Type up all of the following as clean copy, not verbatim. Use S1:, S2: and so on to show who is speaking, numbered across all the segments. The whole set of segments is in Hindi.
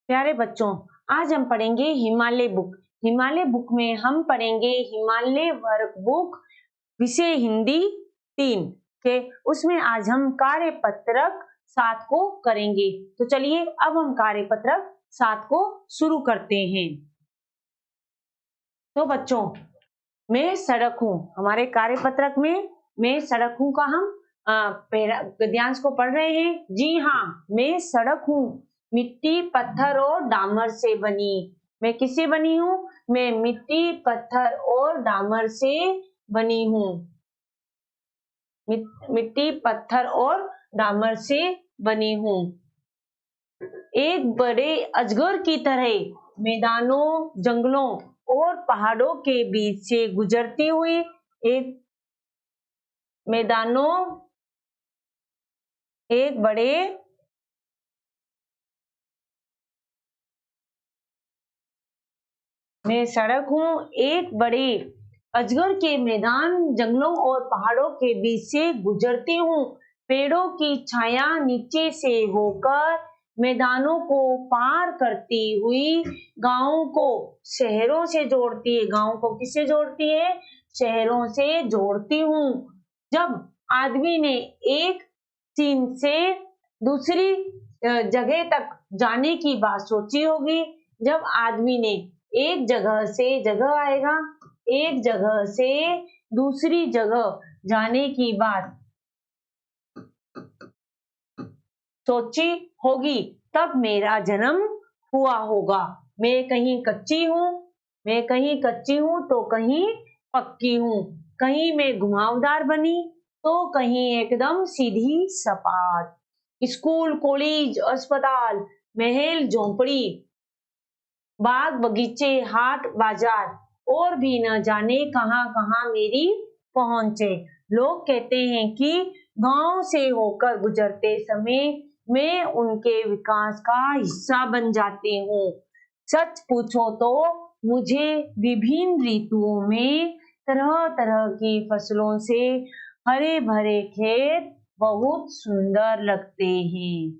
S1: प्यारे बच्चों, आज हम पढ़ेंगे हिमालय बुक। हिमालय बुक में हम पढ़ेंगे हिमालय वर्कबुक विषय हिंदी 3 के। उसमें आज हम कार्यपत्रक 7 को करेंगे। तो चलिए अब हम कार्यपत्रक 7 को शुरू करते हैं। तो बच्चों, मैं सड़क हूँ। हमारे कार्यपत्रक में मैं सड़क हूँ का हम गद्यांश को पढ़ रहे हैं। जी हाँ, मैं सड़क हूँ, मिट्टी पत्थर और डामर से बनी। मैं किससे बनी हूँ? मैं मिट्टी पत्थर और डामर से बनी हूँ। मिट्टी पत्थर और डामर से बनी हूँ। एक बड़े अजगर की तरह मैदानों, जंगलों और पहाड़ों के बीच से गुजरती हुई एक मैं सड़क हूँ, एक बड़े अजगर के मैदान, जंगलों और पहाड़ों के बीच से गुजरती हूँ। पेड़ों की छाया नीचे से होकर मैदानों को पार करती हुई गांवों को शहरों से जोड़ती है। गांवों को किससे जोड़ती है? शहरों से जोड़ती हूँ। जब आदमी ने एक चीन से दूसरी जगह तक जाने की बात सोची होगी, जब आदमी ने एक जगह से जगह आएगा, एक जगह से दूसरी जगह जाने की बात सोची होगी, तब मेरा जन्म हुआ होगा। मैं कहीं कच्ची हूँ तो कहीं पक्की हूँ। कहीं मैं घुमावदार बनी तो कहीं एकदम सीधी सपाट। स्कूल, कॉलेज, अस्पताल, महल, झोंपड़ी, बाग बगीचे, हाट बाजार और भी न जाने कहां कहां मेरी पहुंच है। लोग कहते हैं कि गांव से होकर गुजरते समय मैं उनके विकास का हिस्सा बन जाती हूँ। सच पूछो तो मुझे विभिन्न ऋतुओं में तरह तरह की फसलों से हरे भरे खेत बहुत सुंदर लगते हैं।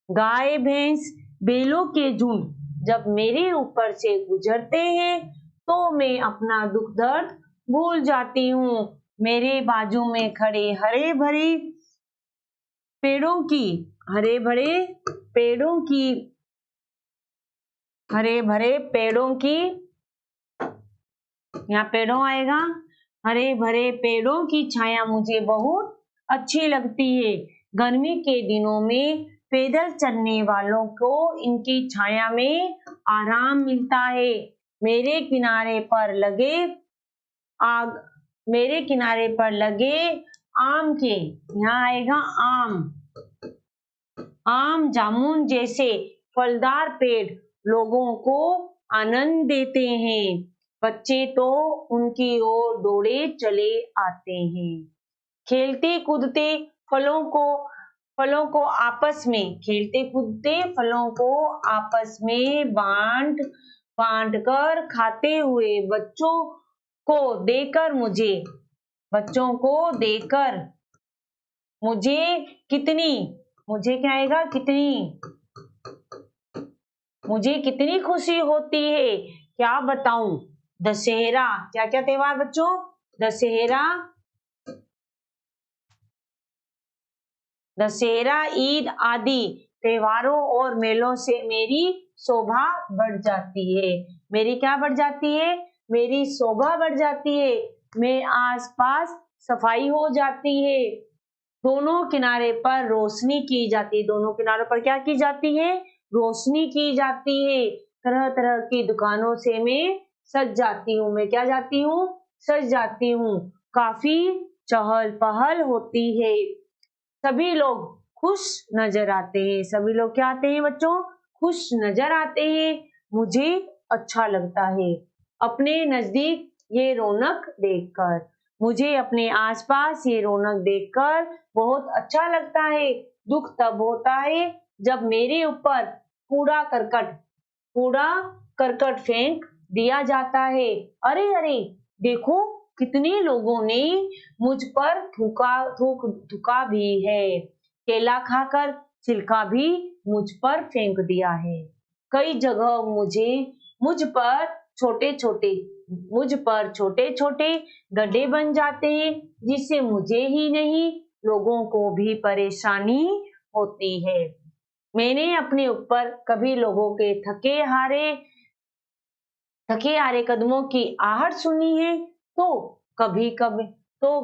S1: गाय, भैंस, बैलों के झुंड जब मेरे ऊपर से गुजरते हैं तो मैं अपना दुख दर्द भूल जाती हूँ। मेरे बाजू में खड़े हरे भरे पेड़ों की यहाँ पेड़ों आएगा, हरे भरे पेड़ों की छाया मुझे बहुत अच्छी लगती है। गर्मी के दिनों में पैदल चलने वालों को इनकी छाया में आराम मिलता है। मेरे किनारे पर लगे आम के, यहाँ आएगा आम, जामुन जैसे फलदार पेड़ लोगों को आनंद देते हैं। बच्चे तो उनकी ओर दौड़े चले आते हैं। खेलते कूदते फलों को आपस में बांट कर खाते हुए बच्चों को देखकर मुझे कितनी खुशी होती है, क्या बताऊं। दशहरा, क्या क्या त्योहार बच्चों? दशहरा, ईद आदि त्योहारों और मेलों से मेरी शोभा बढ़ जाती है। मेरी क्या बढ़ जाती है? मेरी शोभा बढ़ जाती है। मैं आसपास सफाई हो जाती है। दोनों किनारे पर रोशनी की जाती है। दोनों किनारों पर क्या की जाती है? रोशनी की जाती है। तरह तरह की दुकानों से मैं सज जाती हूँ। मैं क्या जाती हूँ? सज जाती हूँ। काफी चहल पहल होती है। सभी लोग खुश नजर आते हैं। सभी लोग क्या आते हैं बच्चों? खुश नजर आते हैं। मुझे अच्छा लगता है अपने नजदीक ये रौनक देखकर। मुझे अपने आसपास ये रौनक देखकर बहुत अच्छा लगता है। दुख तब होता है जब मेरे ऊपर कूड़ा करकट फेंक दिया जाता है। अरे अरे, देखो कितने लोगों ने मुझ पर थूका भी है। केला खाकर छिलका भी मुझ पर फेंक दिया है। कई जगह मुझ पर छोटे छोटे गड्ढे बन जाते हैं, जिससे मुझे ही नहीं लोगों को भी परेशानी होती है। मैंने अपने ऊपर कभी लोगों के थके हारे कदमों की आहट सुनी है, तो कभी कभी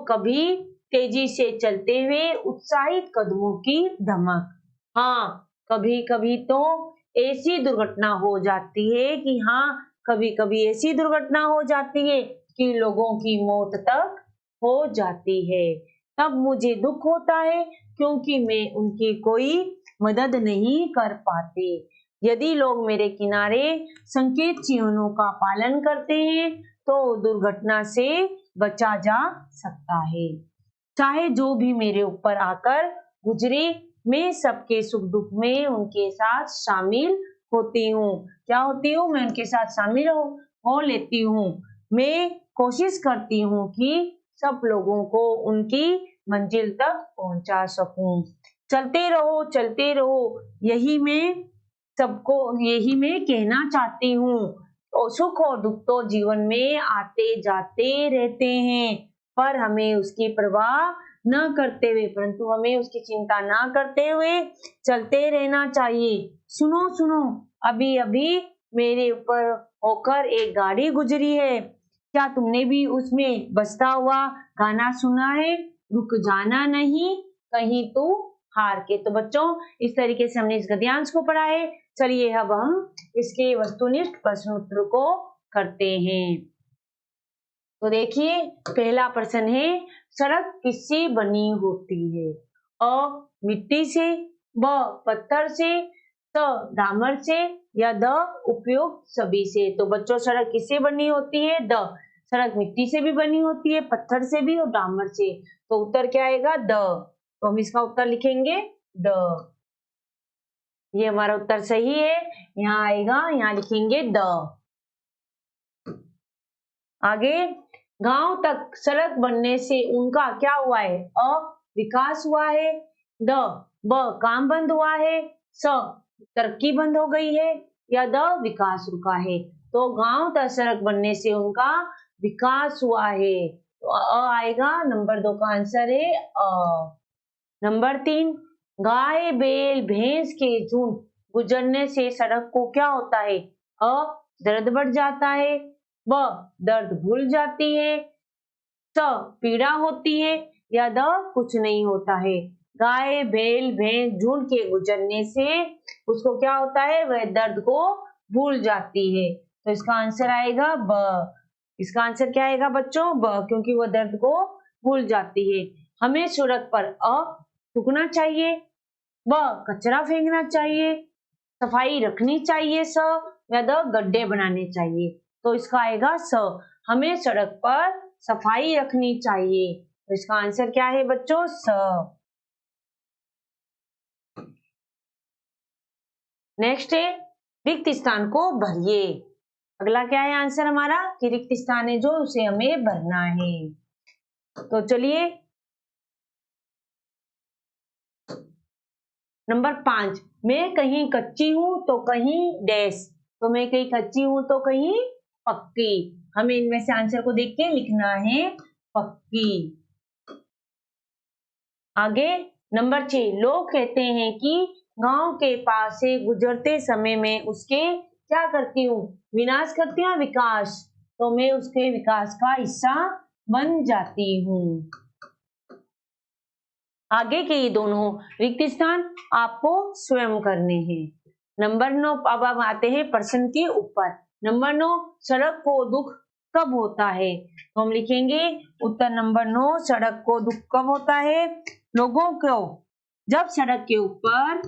S1: कभी तेजी से चलते हुए उत्साहित कदमों की धमक। हाँ, कभी कभी तो ऐसी दुर्घटना हो जाती है कि कभी कभी ऐसी दुर्घटना हो जाती है कि लोगों की मौत तक हो जाती है। तब मुझे दुख होता है, क्योंकि मैं उनकी कोई मदद नहीं कर पाती। यदि लोग मेरे किनारे संकेत चिन्हों का पालन करते हैं, तो दुर्घटना से बचा जा सकता है। चाहे जो भी मेरे ऊपर आकर गुजरे, मैं सबके सुख दुख में उनके साथ शामिल होती हूँ। क्या होती हूँ? मैं उनके साथ शामिल हो लेती हूँ। मैं कोशिश करती हूँ कि सब लोगों को उनकी मंजिल तक पहुंचा सकूं। चलते रहो, यही मैं कहना चाहती हूँ। और सुख और दुख तो जीवन में आते जाते रहते हैं, पर हमें उसकी परवाह परंतु हमें उसकी चिंता ना करते हुए चलते रहना चाहिए। सुनो सुनो, अभी अभी मेरे ऊपर होकर एक गाड़ी गुजरी है। क्या तुमने भी उसमें बजता हुआ गाना सुना है? रुक जाना नहीं, कहीं तू हार के। तो बच्चों, इस तरीके से हमने इस गद्यांश को पढ़ा है। चलिए अब हम इसके वस्तुनिष्ठ प्रश्न उत्तर को करते हैं। तो देखिए, पहला प्रश्न है, सड़क किससे बनी होती है? अ मिट्टी से, ब पत्थर से, त डामर से, या द उपयोग सभी से। तो बच्चों, सड़क किससे बनी होती है? द। सड़क मिट्टी से भी बनी होती है, पत्थर से भी और डामर से। तो उत्तर क्या आएगा? द। तो हम इसका उत्तर लिखेंगे द। ये हमारा उत्तर सही है। यहाँ आएगा, यहाँ लिखेंगे द। आगे, गांव तक सड़क बनने से उनका क्या हुआ है? अ विकास हुआ है, द ब काम बंद हुआ है, स तरक्की बंद हो गई है, या द विकास रुका है। तो गांव तक सड़क बनने से उनका विकास हुआ है। तो आएगा, नंबर 2 का आंसर है अ। नंबर 3, गाय बैल भैंस के झुंड गुजरने से सड़क को क्या होता है? अ दर्द बढ़ जाता है, ब दर्द भूल जाती है, स पीड़ा होती है, या द कुछ नहीं होता है। गाय बैल भैंस झुंड के गुजरने से उसको क्या होता है? वह दर्द को भूल जाती है। तो इसका आंसर आएगा ब। इसका आंसर क्या आएगा बच्चों? ब, क्योंकि वह दर्द को भूल जाती है। हमें सड़क पर थूकना चाहिए, ब कचरा फेंकना चाहिए, सफाई रखनी चाहिए, स या द गड्ढे बनाने चाहिए। तो इसका आएगा स। हमें सड़क पर सफाई रखनी चाहिए। तो इसका आंसर क्या है बच्चों? स। नेक्स्ट है, रिक्त स्थान को भरिए। अगला क्या है आंसर हमारा? कि रिक्त स्थान है जो उसे हमें भरना है। तो चलिए, नंबर 5, मैं कहीं कच्ची हूं तो कहीं डैश। तो मैं कहीं कच्ची हूं तो कहीं पक्की। हमें इनमें से आंसर को देख के लिखना है पक्की। आगे, नंबर 6, लोग कहते हैं कि गांव के पास से गुजरते समय में उसके क्या करती हूँ? विनाश करती हूँ, विकास। तो मैं उसके विकास का हिस्सा बन जाती हूँ। आगे के ये दोनों रिक्त स्थान आपको स्वयं करने हैं। नंबर 9, अब हम आते हैं प्रश्न के ऊपर। नंबर 9, सड़क को दुख कब होता है? तो हम लिखेंगे उत्तर नंबर 9, सड़क को दुख कब होता है? लोगों को जब सड़क के ऊपर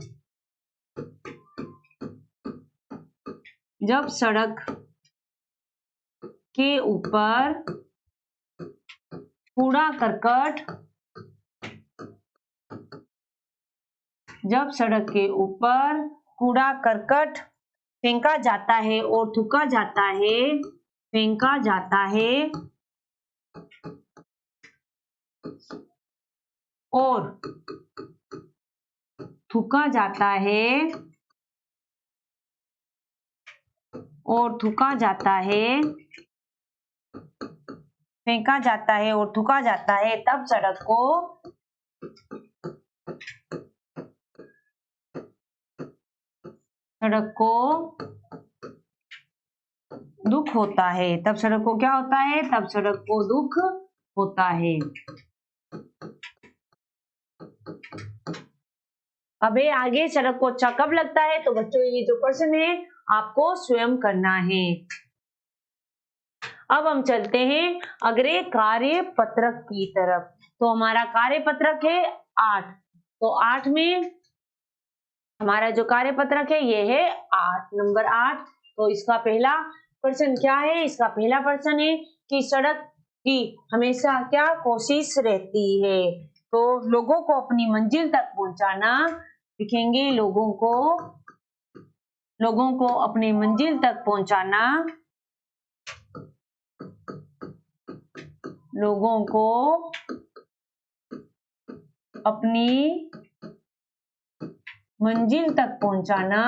S1: कूड़ा करकट फेंका जाता है और थूका जाता है और थूका जाता है, फेंका जाता है और थूका जाता है, तब सड़क को दुख होता है। तब सड़क को क्या होता है? तब सड़क को दुख होता है। अबे आगे सड़क को अच्छा कब लगता है? तो बच्चों ये जो प्रश्न है आपको स्वयं करना है। अब हम चलते हैं अगले कार्य पत्रक की तरफ। तो हमारा कार्य पत्रक है 8। तो 8 में हमारा जो कार्य पत्रक है ये है 8, नंबर 8। तो इसका पहला प्रश्न क्या है? इसका पहला प्रश्न है कि सड़क की हमेशा क्या कोशिश रहती है? तो लोगों को अपनी मंजिल तक पहुंचाना, लिखेंगे लोगों को अपनी मंजिल तक पहुंचाना, लोगों को अपनी मंजिल तक पहुंचाना,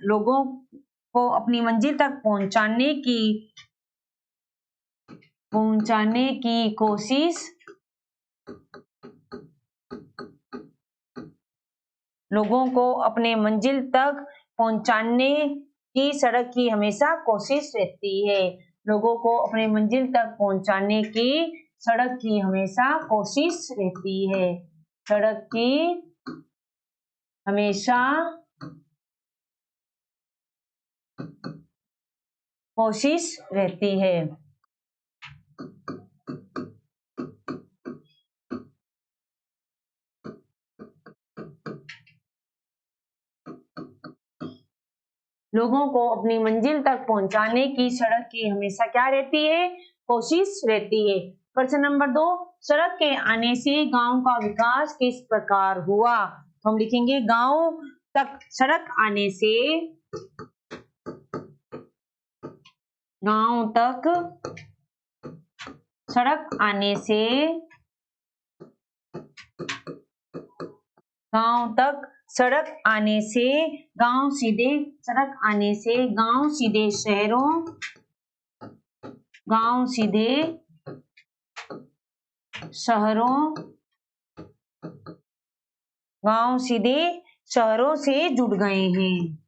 S1: लोगों को अपनी मंजिल तक पहुंचाने की कोशिश, लोगों को अपने मंजिल तक पहुंचाने की सड़क की हमेशा कोशिश रहती है। लोगों को अपने मंजिल तक पहुंचाने की सड़क की हमेशा कोशिश रहती है। सड़क की हमेशा कोशिश रहती है। लोगों को अपनी मंजिल तक पहुंचाने की सड़क की हमेशा क्या रहती है? कोशिश रहती है। प्रश्न नंबर 2, सड़क के आने से गांव का विकास किस प्रकार हुआ? तो हम लिखेंगे गांव तक सड़क आने से, गांव तक सड़क आने से, गांव तक सड़क आने से, गांव सीधे सड़क आने से गांव सीधे शहरों, गांव सीधे शहरों, गांव सीधे शहरों से जुड़ गए हैं,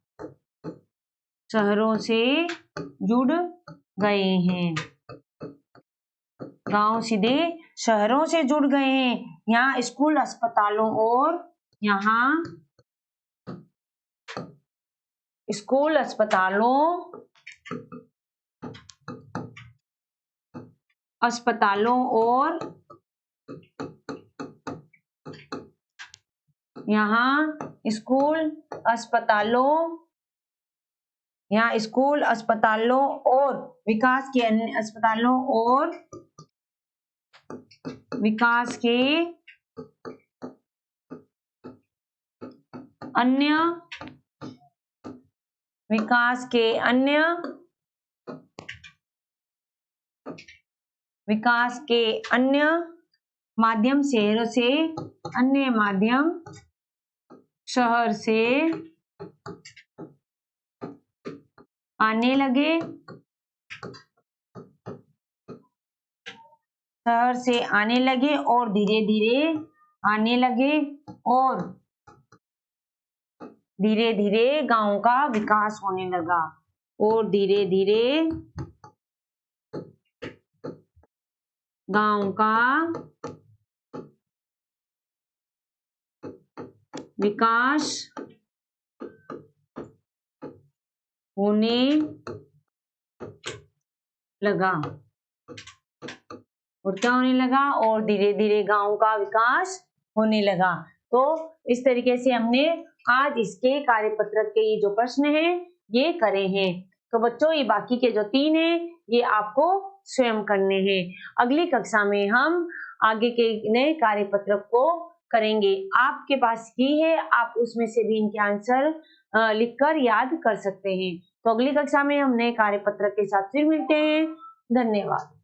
S1: शहरों से जुड़ गए हैं, गांव सीधे शहरों से जुड़ गए हैं। यहाँ स्कूल, अस्पतालों और यहाँ स्कूल, अस्पतालों और यहाँ स्कूल, अस्पतालों और विकास के अन्य अस्पतालों और विकास के अन्य माध्यम शहर से आने लगे, और धीरे धीरे गांव का विकास होने लगा, और धीरे धीरे गांव का विकास होने लगा, और क्या होने लगा? और धीरे धीरे गांव का विकास होने लगा। तो इस तरीके से हमने आज इसके कार्यपत्रक के ये जो प्रश्न हैं ये करे हैं। तो बच्चों ये बाकी के जो 3 हैं ये आपको स्वयं करने हैं। अगली कक्षा में हम आगे के नए कार्यपत्रक को करेंगे। आपके पास की है, आप उसमें से भी इनके आंसर लिखकर याद कर सकते हैं। तो अगली कक्षा में हम नए कार्यपत्रक के साथ फिर मिलते हैं। धन्यवाद।